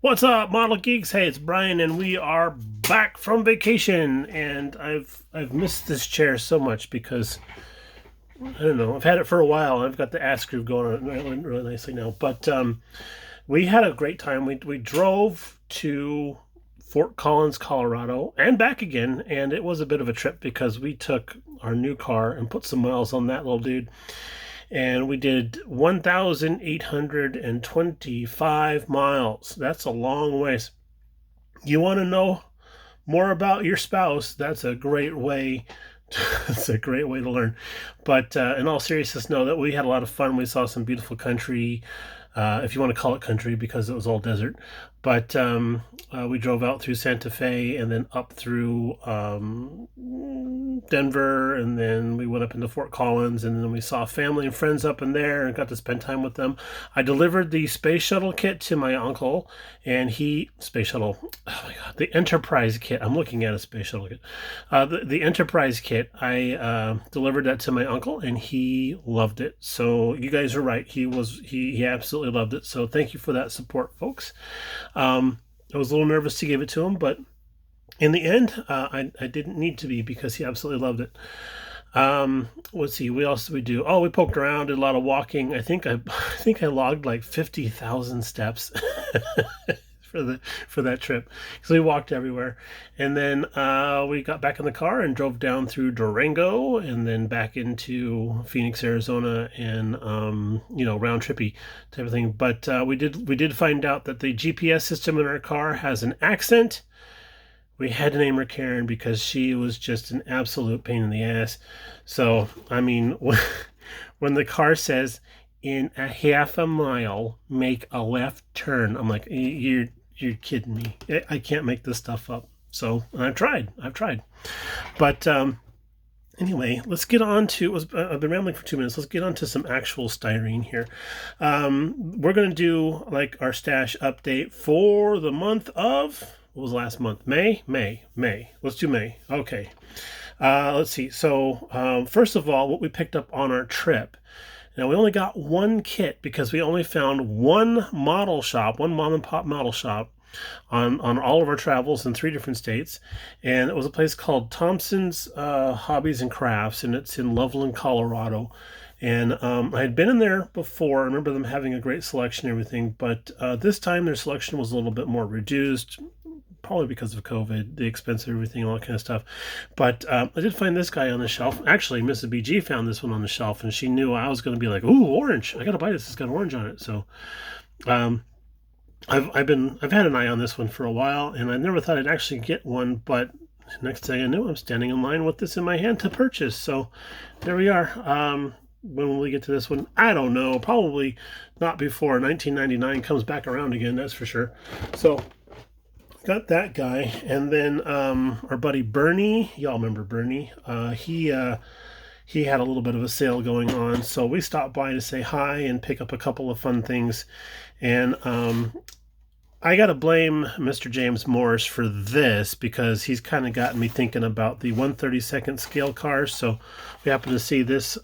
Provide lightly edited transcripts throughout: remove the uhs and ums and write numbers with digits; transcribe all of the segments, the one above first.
What's up, model geeks? Hey, it's Brian, and we are back from vacation. And I've missed this chair so much because I don't know. I've had it for a while. I've got the ass groove going on really nicely now. But we had a great time. We drove to Fort Collins, Colorado, and back again, and it was a bit of a trip because we took our new car and put some miles on that little dude, and we did 1,825 miles. That's a long ways. You want to know more about your spouse? That's a great way. That's a great way to learn. But in all seriousness, no, that we had a lot of fun. We saw some beautiful country, if you want to call it country, because it was all desert. But we drove out through Santa Fe and then up through Denver, and then we went up into Fort Collins, and then we saw family and friends up in there and got to spend time with them. I delivered the space shuttle kit to my uncle, and space shuttle, oh my God, the Enterprise kit. I'm looking at a space shuttle kit. The Enterprise kit, I delivered that to my uncle, and he loved it. So you guys are right. He absolutely loved it. So thank you for that support, folks. I was a little nervous to give it to him, but in the end, I didn't need to be because he absolutely loved it. Let's see, what else did we do? Oh, we poked around, did a lot of walking. I think I logged like 50,000 steps for that trip. So we walked everywhere, and then we got back in the car and drove down through Durango, and then back into Phoenix, Arizona, and round trippy type of thing. But we did find out that the GPS system in our car has an accent. We had to name her Karen because she was just an absolute pain in the ass. So, I mean, when the car says, in a half a mile, make a left turn, I'm like, you're kidding me. I can't make this stuff up. So, and I've tried. But anyway, let's get on to, I've been rambling for 2 minutes. Let's get on to some actual styrene here. We're going to do like our stash update for the month of, what was last month? May. Let's do May. Okay. Let's see. So first of all, what we picked up on our trip. Now, we only got one kit because we only found one model shop, one mom and pop model shop on all of our travels in 3 different states. And it was a place called Thompson's Hobbies and Crafts, and it's in Loveland, Colorado. And I had been in there before. I remember them having a great selection and everything, but this time their selection was a little bit more reduced, probably because of COVID, the expense of everything, all that kind of stuff. But I did find this guy on the shelf. Actually, Mrs. BG found this one on the shelf, and she knew I was going to be like, "Ooh, orange! I got to buy this. It's got orange on it." So, I've had an eye on this one for a while, and I never thought I'd actually get one. But next thing I knew, I'm standing in line with this in my hand to purchase. So, there we are. When will we get to this one? I don't know. Probably not before 1999 comes back around again. That's for sure. So. Got that guy, and then our buddy Bernie, y'all remember Bernie? He had a little bit of a sale going on, so we stopped by to say hi and pick up a couple of fun things. And I gotta blame Mr. James Morris for this because he's kind of gotten me thinking about the 1/32nd scale cars. So we happened to see this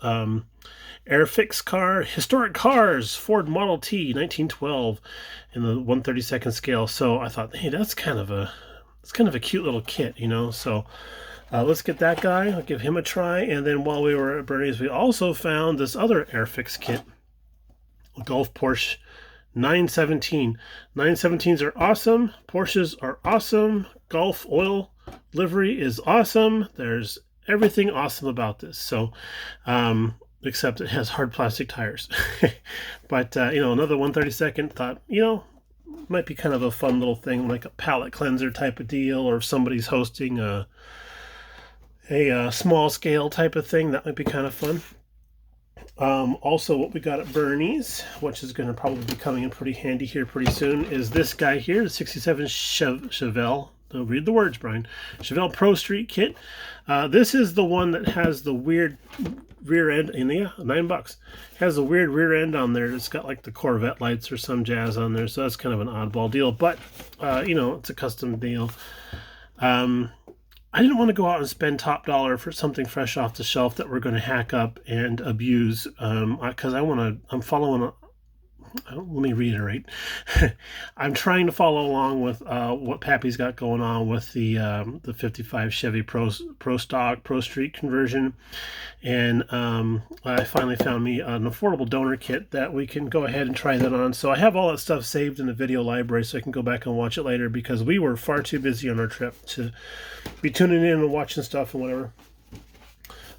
Airfix car, historic cars, Ford Model T, 1912, in the 1/32nd scale. So I thought, hey, that's kind of a cute little kit, So let's get that guy. I'll give him a try. And then while we were at Bernie's, we also found this other Airfix kit, Golf Porsche 917. 917s are awesome. Porsches are awesome. Golf oil livery is awesome. There's everything awesome about this. So, except it has hard plastic tires. But, another 1/32nd, thought, might be kind of a fun little thing, like a palate cleanser type of deal, or if somebody's hosting a small scale type of thing, that might be kind of fun. Also, what we got at Bernie's, which is going to probably be coming in pretty handy here pretty soon, is this guy here, the 67 Chevelle. Read the words, Brian. Chevelle Pro Street Kit. This is the one that has the weird rear end, and yeah, $9. It has a weird rear end on there. It's got like the Corvette lights or some jazz on there, so that's kind of an oddball deal. But it's a custom deal. I didn't want to go out and spend top dollar for something fresh off the shelf that we're going to hack up and abuse, because I'm following let me reiterate. I'm trying to follow along with what Pappy's got going on with the 55 Chevy Pro Stock Pro Street conversion, and I finally found me an affordable donor kit that we can go ahead and try that on. So I have all that stuff saved in the video library, so I can go back and watch it later, because we were far too busy on our trip to be tuning in and watching stuff and whatever.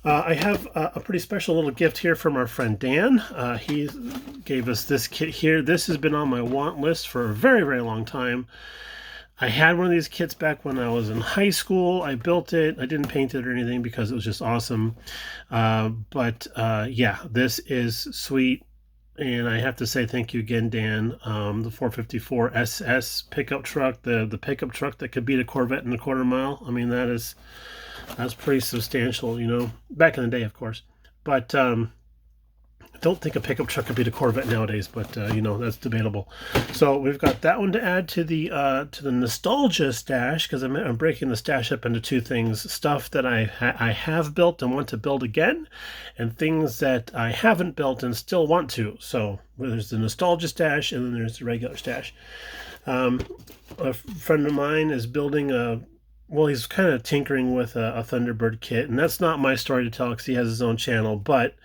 I have a pretty special little gift here from our friend Dan. He gave us this kit here. This has been on my want list for a very, very long time. I had one of these kits back when I was in high school. I built it. I didn't paint it or anything because it was just awesome. Yeah, this is sweet. And I have to say thank you again, Dan. The 454 SS pickup truck, the pickup truck that could beat a Corvette in a quarter mile. I mean, that's pretty substantial, you know, back in the day, of course. But I don't think a pickup truck could beat a Corvette nowadays, but you know, that's debatable. So we've got that one to add to the nostalgia stash, because I'm breaking the stash up into two things: stuff that I have built and want to build again, and things that I haven't built and still want to. So there's the nostalgia stash, and then there's the regular stash. A friend of mine is building he's kind of tinkering with a Thunderbird kit, and that's not my story to tell because he has his own channel, but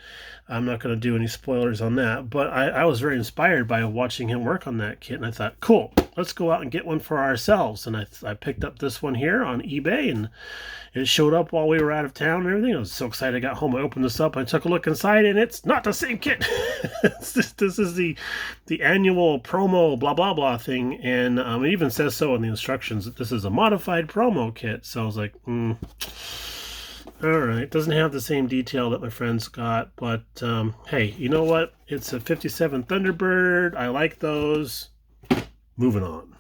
I'm not going to do any spoilers on that. But I was very inspired by watching him work on that kit, and I thought, cool, let's go out and get one for ourselves. And I picked up this one here on eBay, and it showed up while we were out of town and everything. I was so excited. I got home, I opened this up, I took a look inside, and it's not the same kit. This is the annual promo blah blah blah thing, and it even says so in the instructions that this is a modified promo kit. So I was like, all right, doesn't have the same detail that my friends got, but hey, you know what? It's a 57 Thunderbird. I like those. Moving on.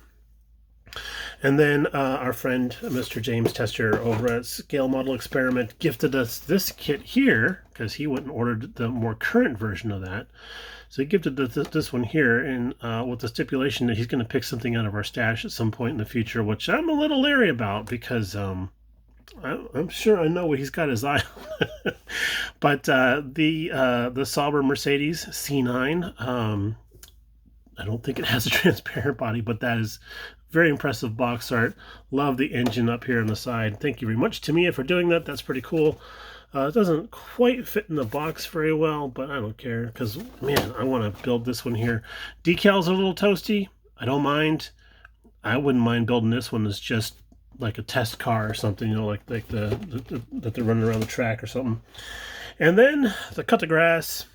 And then our friend, Mr. James Tester over at Scale Model Experiment, gifted us this kit here, because he went and ordered the more current version of that. So he gifted this one here, and with the stipulation that he's going to pick something out of our stash at some point in the future, which I'm a little leery about, because I'm sure I know what he's got his eye on. But the Sauber Mercedes C9, I don't think it has a transparent body, but that is very impressive box art. Love the engine up here on the side. Thank you very much, Tamiya, for doing that. That's pretty cool. It doesn't quite fit in the box very well, but I don't care, because, man, I want to build this one here. Decals are a little toasty. I don't mind. I wouldn't mind building this one as just like a test car or something, you know, like that they're running around the track or something. And then the cut the grass.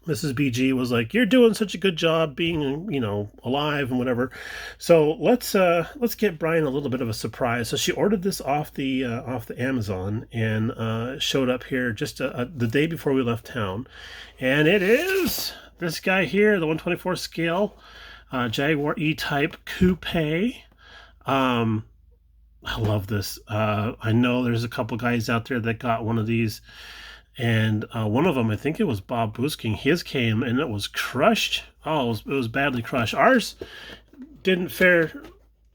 Mrs. BG was like, "You're doing such a good job being, you know, alive and whatever." So let's get Brian a little bit of a surprise. So she ordered this off the Amazon, and showed up here just the day before we left town, and it is this guy here, the 124 scale Jaguar EType Coupe. I love this. I know there's a couple guys out there that got one of these. And one of them, I think it was Bob Boosking, his came and it was crushed. Oh, it was badly crushed. Ours didn't fare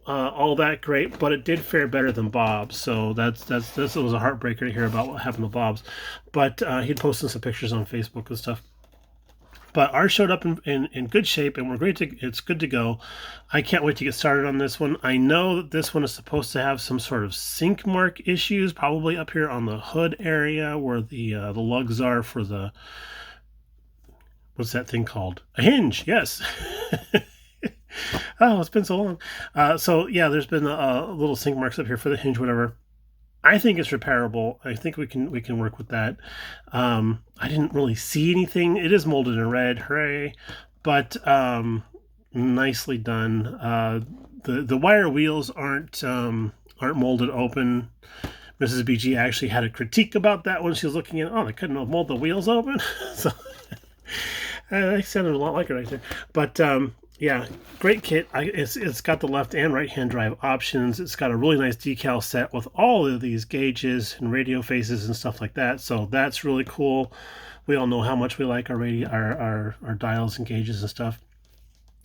all that great, but it did fare better than Bob's. So this was a heartbreaker to hear about what happened to Bob's. But he'd posted some pictures on Facebook and stuff. But ours showed up in good shape, and it's good to go. I can't wait to get started on this one. I know that this one is supposed to have some sort of sink mark issues, probably up here on the hood area where the lugs are for the, what's that thing called? A hinge, yes. Oh, it's been so long. So yeah, there's been a little sink marks up here for the hinge, whatever. I think it's repairable. I think we can work with that. I didn't really see anything. It is molded in red, hooray! But nicely done. The wire wheels aren't molded open. Mrs. BG actually had a critique about that when she was looking at. Oh, they couldn't have molded the wheels open. So that sounded a lot like it right there. But yeah, great kit. It's got the left and right hand drive options. It's got a really nice decal set with all of these gauges and radio faces and stuff like that. So that's really cool. We all know how much we like our dials and gauges and stuff.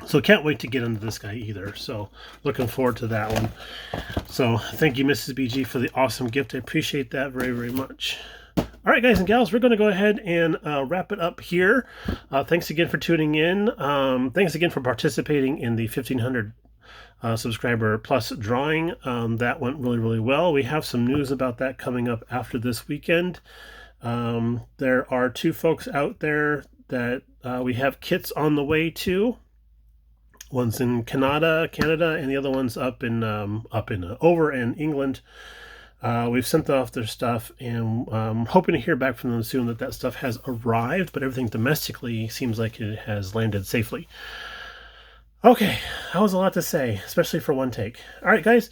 So can't wait to get into this guy either. So looking forward to that one. So thank you, Mrs. BG, for the awesome gift. I appreciate that very, very much. All right, guys and gals, we're going to go ahead and wrap it up here. Thanks again for tuning in. Thanks again for participating in the 1,500 subscriber plus drawing. That went really, really well. We have some news about that coming up after this weekend. There are 2 folks out there that we have kits on the way to. One's in Canada, and the other one's up in over in England. We've sent off their stuff, and I'm hoping to hear back from them soon that stuff has arrived, but everything domestically seems like it has landed safely. Okay, that was a lot to say, especially for one take. All right, guys,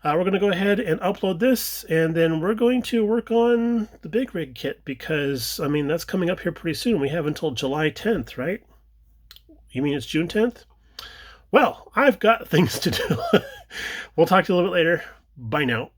we're going to go ahead and upload this, and then we're going to work on the big rig kit because, I mean, that's coming up here pretty soon. We have until July 10th, right? You mean it's June 10th? Well, I've got things to do. We'll talk to you a little bit later. Bye now.